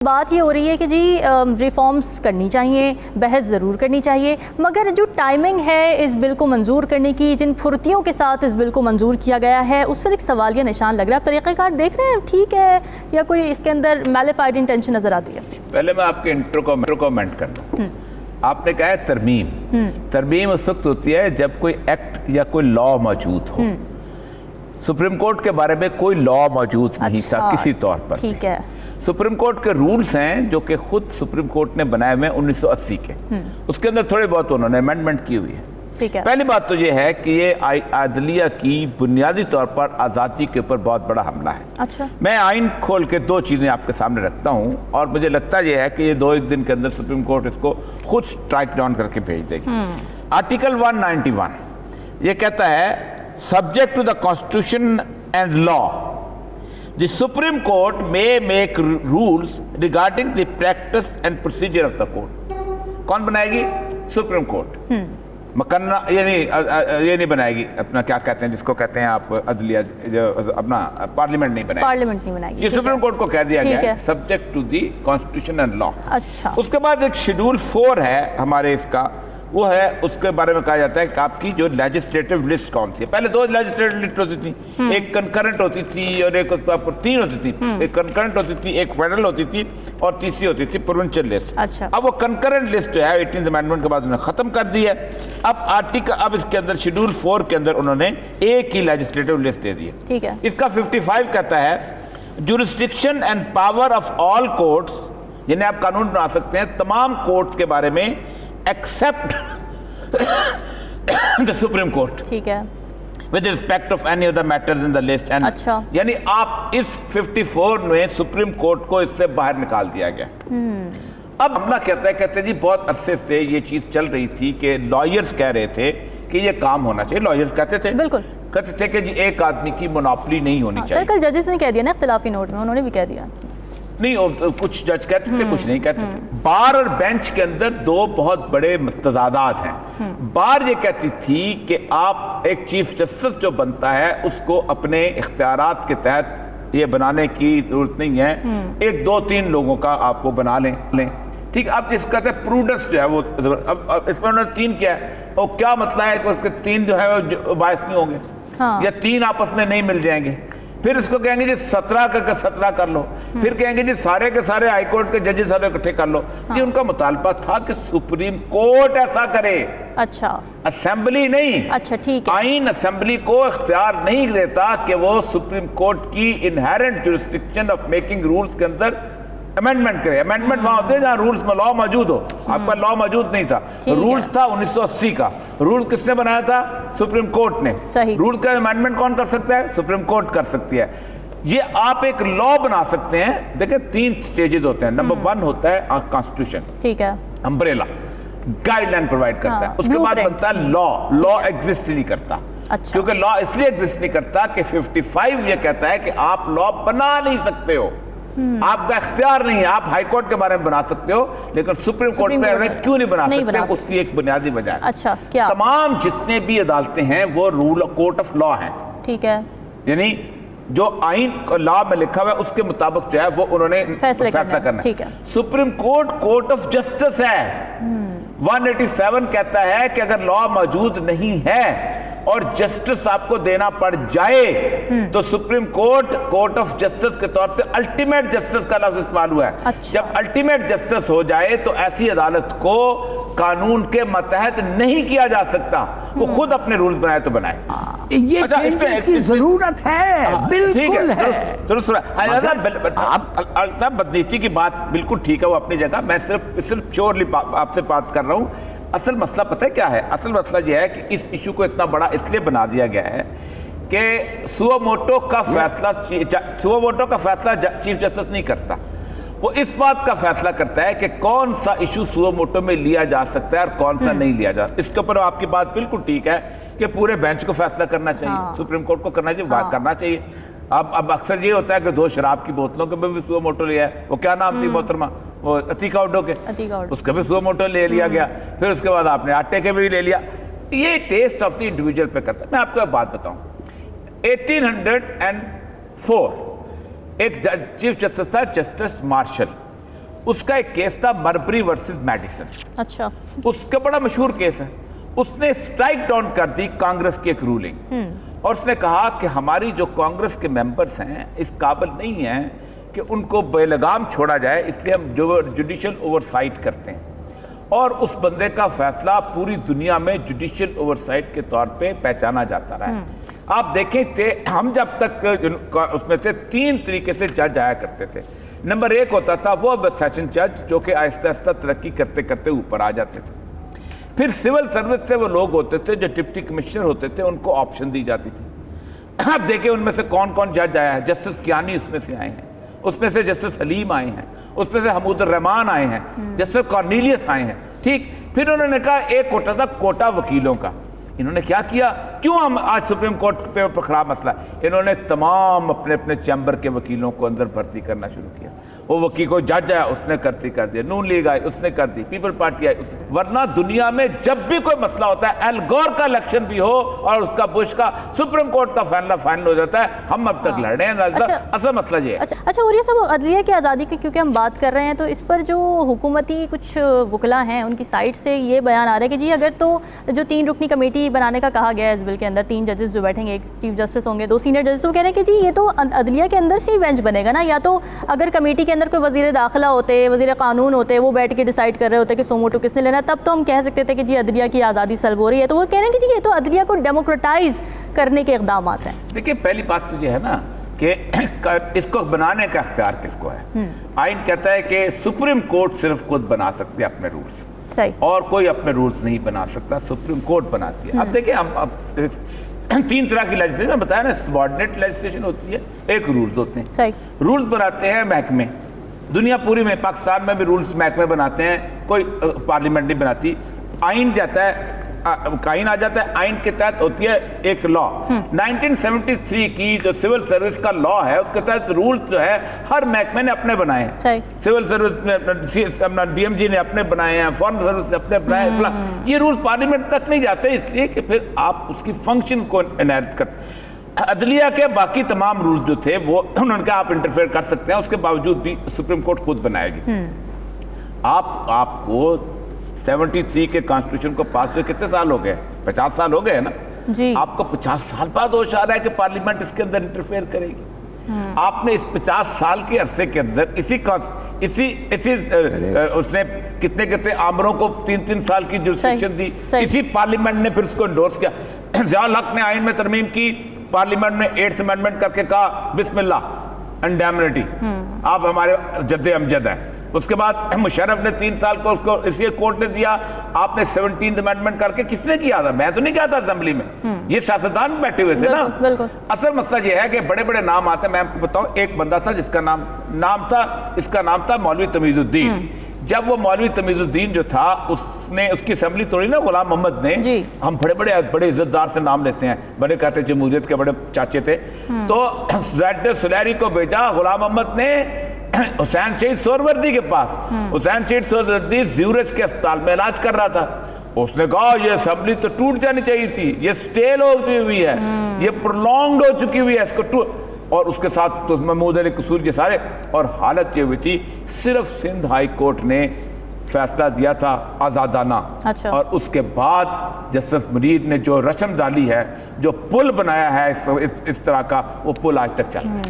बात ये हो रही है कि जी रिफॉर्म्स करनी चाहिए, बहस ज़रूर करनी चाहिए, मगर जो टाइमिंग है इस बिल को मंजूर करने की, जिन फुर्तियों के साथ इस बिल को मंजूर किया गया है, उस पर एक सवालिया निशान लग रहा है। आप तरीक़ाकार देख रहे हैं ठीक है या कोई इसके अंदर मैलिफाइड इंटेंशन नज़र आती है? पहले मैं आपके इंट्रो को कमेंट कर दूं। आपने कहा है तरमीम उस वक्त होती है जब कोई एक्ट या कोई लॉ मौजूद हो। सुप्रीम कोर्ट के बारे में कोई लॉ मौजूद नहीं था किसी तौर पर। ठीक है। सुप्रीम कोर्ट के रूल्स हैं जो कि खुद सुप्रीम कोर्ट ने बनाए हुए हैं 1980 के। उसके अंदर थोड़े बहुत उन्होंने अमेंडमेंट की हुई है। ठीक है। पहली बात तो ये है कि ये आदलिया की बुनियादी तौर पर आज़ादी के ऊपर बहुत बड़ा हमला है। अच्छा। मैं आइन खोल के दो चीज़ें आपके सामने रखता हूँ और मुझे लगता यह है कि ये 2-1 दिन के अंदर सुप्रीम कोर्ट इसको खुद स्ट्राइक डाउन करके भेज देगी। आर्टिकल 191 ये कहता है subject to the constitution and law the Supreme Court may make rules regarding the practice and procedure of the court। कौन बनाएगी? Supreme court. मकन्ना ये नहीं बनाएगी, अपना क्या कहते हैं जिसको कहते हैं आप अदलिया, जो अपना पार्लियामेंट नहीं बनाएगी। ये सुप्रीम कोर्ट को कह दिया गया है subject to the constitution and law. अच्छा। उसके बाद एक शेड्यूल 4 है हमारे इसका, वो है उसके बारे में कहा जाता है कि आपकी जो लेजिस्लेटिव लिस्ट कौन सी है। पहले 2 लेजिस्लेटिव लिस्ट होती थी, एक कंकरेंट होती थी और एक आपको 3 होती थी। एक कंकरेंट होती थी, एक फेडरल होती थी और तीसरी होती थी प्रोविंशियल लिस्ट। अच्छा। अब वो कंकरेंट लिस्ट जो है 18th अमेंडमेंट के बाद उन्होंने खत्म कर दी है। अब इसके अंदर शेड्यूल 4 के अंदर उन्होंने एक ही लेजिस्लेटिव लिस्ट दे दी है। ठीक है। इसका 55 कहता है jurisdiction and power of all courts, जिन्हें आप कानून बना सकते हैं तमाम कोर्ट्स के बारे में एक्सेप्ट द सुप्रीम कोर्ट। ठीक है। With respect of any other matters in the list and. अच्छा। यानी आप इस 54 में सुप्रीम कोर्ट को इससे बाहर निकाल दिया गया। अब हमला कहते हैं जी बहुत अरसे से ये चीज चल रही थी कि लॉयर्स कह रहे थे कि ये काम होना चाहिए। लॉयर्स कहते थे, बिल्कुल कहते थे कि जी एक आदमी की मोनोपोली नहीं होनी चाहिए। कल जजेस ने कह दिया ना इख्तिलाफी नोट में, उन्होंने भी कह दिया। नहीं, और कुछ जज कहते थे, कुछ नहीं कहते थे। बार और बेंच के अंदर 2 बहुत बड़े तजादात हैं। बार ये कहती थी कि आप एक चीफ जस्टिस जो बनता है उसको अपने इख्तियारात के तहत ये बनाने की जरूरत नहीं है, 1, 2, 3 लोगों का आप वो बना लें। ठीक। अब इस कहते हैं प्रूडेंस जो है वो, अब इसमें उन्होंने 3 किया है और क्या मतलब है कि उसके 3 जो है वो बायस नहीं होंगे। हाँ। या 3 आपस में नहीं मिल जाएंगे। फिर इसको कहेंगे जी 17 कर लो। फिर कहेंगे जी सारे के सारे हाईकोर्ट के जजेस सारे इकट्ठे कर लो। हाँ। जी उनका मुतालबा था कि सुप्रीम कोर्ट ऐसा करे। अच्छा। असेंबली नहीं। अच्छा, ठीक है। आइन असेंबली को इख्तियार नहीं देता कि वो सुप्रीम कोर्ट की inherent jurisdiction of making rules के अंदर अमेंडमेंट करे। अमेंडमेंट वहां होते हैं जहां रूल्स में लॉ मौजूद हो। आपका लॉ मौजूद नहीं था। रूल्स था 1980 का। रूल किसने बनाया था? सुप्रीम कोर्ट ने। सही। रूल का अमेंडमेंट कौन कर सकता है? सुप्रीम कोर्ट कर सकती है। ये आप एक लॉ बना सकते हैं। देखिए 3 स्टेजेस होते हैं। नंबर 1 होता है कॉन्स्टिट्यूशन। ठीक है। अम्ब्रेला गाइडलाइन प्रोवाइड करता है। उसके बाद बनता है लॉ एग्जिस्ट नहीं करता। अच्छा। क्योंकि लॉ इसलिए एग्जिस्ट नहीं करता कि 55 ये कहता है कि आप लॉ बना नहीं सकते हो, आपका इख्तियार नहीं है। आप हाई कोर्ट के बारे में बना सकते हो लेकिन सुप्रीम कोर्ट में क्यों नहीं बना सकते? उसकी एक बुनियादी वजह है। अच्छा, क्या? तमाम जितने भी अदालतें हैं वो रूल कोर्ट ऑफ लॉ हैं। ठीक है। यानी जो आइन लॉ में लिखा हुआ है उसके मुताबिक जो है वो उन्होंने फैसला करना है। सुप्रीम कोर्ट ऑफ जस्टिस है। 187 कहता है कि अगर लॉ मौजूद नहीं है और जस्टिस आपको देना पड़ जाए तो सुप्रीम कोर्ट ऑफ जस्टिस के तौर पे अल्टीमेट जस्टिस का लफ्ज इस्तेमाल हुआ है। अच्छा। जब अल्टीमेट जस्टिस हो जाए तो ऐसी अदालत को कानून के मतहत नहीं किया जा सकता। वो खुद अपने रूल्स बनाए तो बनाए। ये अच्छा, इसकी जरूरत है। बिल्कुल है। दुरुस्त बदनीति की बात बिल्कुल ठीक है, वो अपनी जगह। मैं सिर्फ श्योरली आपसे बात कर रहा हूँ। असल मसला पता है क्या है? असल मसला यह है कि इस इशू को इतना बड़ा इसलिए बना दिया गया है कि सुओमोटो का फैसला चीफ जस्टिस नहीं करता। वो इस बात का फैसला करता है कि कौन सा इशू सुओमोटो में लिया जा सकता है और कौन सा नहीं लिया जा। इसके ऊपर आपकी बात बिल्कुल ठीक है कि पूरे बेंच को फैसला करना चाहिए। हाँ। सुप्रीम कोर्ट को करना चाहिए। हाँ। करना चाहिए। अब अक्सर ये होता है कि 2 शराब की बोतलों के भी सुओमोटो लिया है। वो क्या नाम थी मोहतरमा? वो अतीका उड्डो के, उसका भी सुओमोटो ले लिया गया। फिर उसके बाद आपने आटे के भी ले लिया। ये टेस्ट ऑफ द इंडिविजुअल पे करता है। मैं आपको एक बात बताऊं, 1804 एक चीफ जस्टिस था, जस्टिस मार्शल। उसका एक केस था मरबरी वर्सेस मैडिसन। अच्छा। उसका बड़ा मशहूर केस है। उसने स्ट्राइक डाउन कर दी कांग्रेस की एक रूलिंग और उसने कहा कि हमारी जो कांग्रेस के मेंबर्स हैं इस काबिल नहीं हैं कि उनको बेलगाम छोड़ा जाए, इसलिए हम जो जुडिशियल ओवरसाइट करते हैं और उस बंदे का फैसला पूरी दुनिया में जुडिशियल ओवरसाइट के तौर पे पहचाना जाता रहा है। आप देखें थे हम जब तक उसमें थे 3 तरीके से जज आया करते थे। नंबर 1 होता था वो सेशन जज जो कि आहिस्ता आहिस्ता तरक्की करते करते ऊपर आ जाते थे। फिर सिविल सर्विस से वो लोग होते थे जो डिप्टी कमिश्नर होते थे, उनको ऑप्शन दी जाती थी। अब देखिए उनमें से कौन कौन जज आया है। जस्टिस कियानी उसमें से आए हैं, उसमें से जस्टिस हलीम आए हैं, उसमें से हमूद रहमान आए हैं, जस्टिस कॉर्नेलियस आए हैं। ठीक, फिर उन्होंने कहा एक कोटा था कोटा वकीलों का। इन्होंने क्या किया, क्यों हम आज सुप्रीम कोर्ट पे खराब मसला, इन्होंने तमाम अपने अपने चैम्बर के वकीलों को अंदर भर्ती करना शुरू किया। वो वकील को जज आया उसने भर्ती कर दिया, नून लीग आई उसने कर दी, पीपल पार्टी आई उसने। वरना दुनिया में जब भी कोई मसला होता है, एल गौर का इलेक्शन भी हो और उसका बुश का, सुप्रीम कोर्ट का फैसला फाइनल हो जाता है। हम अब तक लड़ रहे हैं। असल मसला ये है। अच्छा उरिया साहब, अदलिया की आज़ादी की क्योंकि हम बात कर रहे हैं तो इस पर जो हुकूमती कुछ वकला हैं उनकी साइड से ये बयान आ रहा है कि जी अगर तो जो 3 रुकनी कमेटी बनाने का कहा गया है इस बिल के अंदर, 3 जजेस जो बैठेंगे, एक चीफ जस्टिस होंगे, 2 सीनियर जजेस, वो कह रहे हैं कि जी ये तो अदलिया के अंदर से ही बेंच बनेगा ना। या तो अगर कमेटी के अंदर कोई वजीर दाखिला होते, वजीर कानून होते, वो बैठ के डिसाइड कर रहे होते कि सोमोटो किसने लेना, तब तो हम कह सकते थे कि जी अदलिया की आज़ादी सल्ब हो रही है। तो वो कह रहे हैं कि जी ये तो अदलिया को डेमोक्रेटाइज करने के इक़दाम हैं। देखिए पहली बात तो ये है ना कि इसको बनाने का इख्तियार किसको है। आइन कहता है कि सुप्रीम कोर्ट सिर्फ खुद बना सकती है अपने रूल्स, सही, और कोई अपने रूल्स नहीं बना सकता, सुप्रीम कोर्ट बनाती है। अब देखिए हम 3 तरह की लेजिस्लेशन में बताया ना, सबऑर्डिनेट लेजिस्लेशन होती है, एक रूल्स होते हैं। सही, रूल्स बनाते हैं महकमे, दुनिया पूरी में, पाकिस्तान में भी रूल्स महकमे बनाते हैं, कोई पार्लियामेंट नहीं बनाती। आइन जाता है, आइन आ जाता है, आइन के तहत होती है एक लॉ। 1973 की जो सिविल सर्विस का लॉ है उसके तहत रूल्स जो है हर महकमे ने अपने बनाए हैं। सिविल सर्विस ने, DMG ने अपने बनाए हैं, फॉरेन सर्विस ने अपने बनाए हैं। ये रूल्स पार्लियामेंट तक नहीं जाते, इसलिए कि फिर आप उसकी फंक्शन को इनहेरिट करते। अदलिया के बाकी तमाम रूल्स जो थे वो उन्होंने कहा आप इंटरफेयर कर सकते हैं, उसके बावजूद भी सुप्रीम कोर्ट खुद बनाएगी। आपको 73 के कॉन्स्टिट्यूशन को पास हुए कितने साल हो गए? 50 साल हो गए हैं ना जी। आपको 50 साल बाद होश आ रहा है कि पार्लियामेंट इसके अंदर इंटरफेयर करेगी। आपने इस 50 साल के अरसे के अंदर उसने कितने आमरों को 3-3 साल की जुरिस्डिक्शन दी, इसी पार्लियामेंट ने फिर उसको एंडोर्स किया। ज़ियाउल हक ने आइन में तरमीम की, पार्लियामेंट ने 8th अमेंडमेंट करके कहा बिस्मिल्लाह इंडैमनिटी, आप हमारे जद्दे अमजद हैं। उसके बाद मुशर्रफ ने 3 साल को उसको इसलिए कोर्ट ने दिया। आपने 17th अमेंडमेंट करके, किसने किया था? मैं तो नहीं किया था असेंबली में, ये सियासतदान बैठे हुए थे ना। असल मसला ये है कि बड़े बड़े नाम आते हैं। मैं आपको बताऊं, एक बंदा था जिसका इसका नाम था मौलवी तमीजुद्दीन। जब वो मौलवी तमीजुद्दीन जो था उसने, उसकी असेंबली तोड़ी ना गुलाम मोहम्मद ने, हम बड़े इज्जतदार से नाम लेते हैं, बड़े कहते जमहूरियत के बड़े चाचे थे, तो सुलैरी को भेजा गुलाम मोहम्मद ने हुसैन शहीद सोहरवर्दी के पास। हुसैन शहीद सोहरवर्दी ज्यूरिच के अस्पताल में इलाज कर रहा था। उसने कहा ये असेंबली तो टूट जानी चाहिए थी, ये स्टेल होती हुई है, ये प्रोलॉन्ग्ड हो चुकी हुई है, इसको और उसके साथ तो महमूद अली कसूर के सारे, और हालत ये हुई थी, सिर्फ सिंध हाई कोर्ट ने फैसला दिया था आज़ादाना। अच्छा। और उसके बाद जस्टिस मुनीर ने जो रस्म डाली है, जो पुल बनाया है इस तरह का, वो पुल आज तक चल रहा है।